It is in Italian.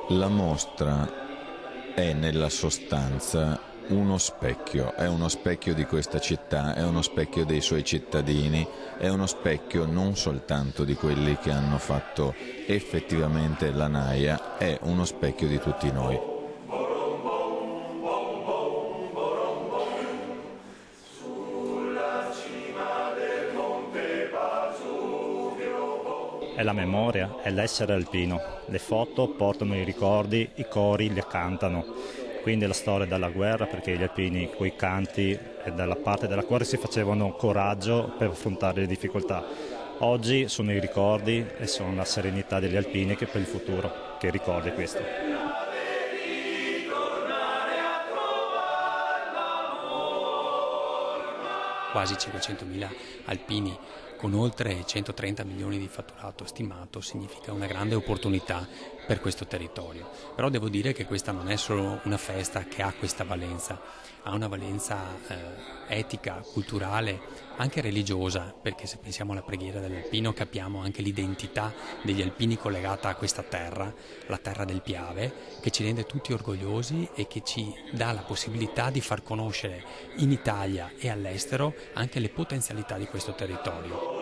La mostra è nella sostanza è uno specchio di questa città, è uno specchio dei suoi cittadini, è uno specchio non soltanto di quelli che hanno fatto effettivamente la Naja, è uno specchio di tutti noi. È la memoria, è l'essere alpino. Le foto portano i ricordi, i cori le cantano. Quindi è la storia della guerra, perché gli alpini coi canti e dalla parte della guerra si facevano coraggio per affrontare le difficoltà. Oggi sono i ricordi e sono la serenità degli alpini che per il futuro che ricordi questo. Quasi 500.000 alpini con oltre 130 milioni di fatturato stimato significa una grande opportunità per questo territorio. Però devo dire che questa non è solo una festa che ha questa valenza, ha una valenza etica, culturale, anche religiosa, perché se pensiamo alla preghiera dell'alpino capiamo anche l'identità degli alpini collegata a questa terra, la terra del Piave, che ci rende tutti orgogliosi e che ci dà la possibilità di far conoscere in Italia e all'estero anche le potenzialità di questo territorio.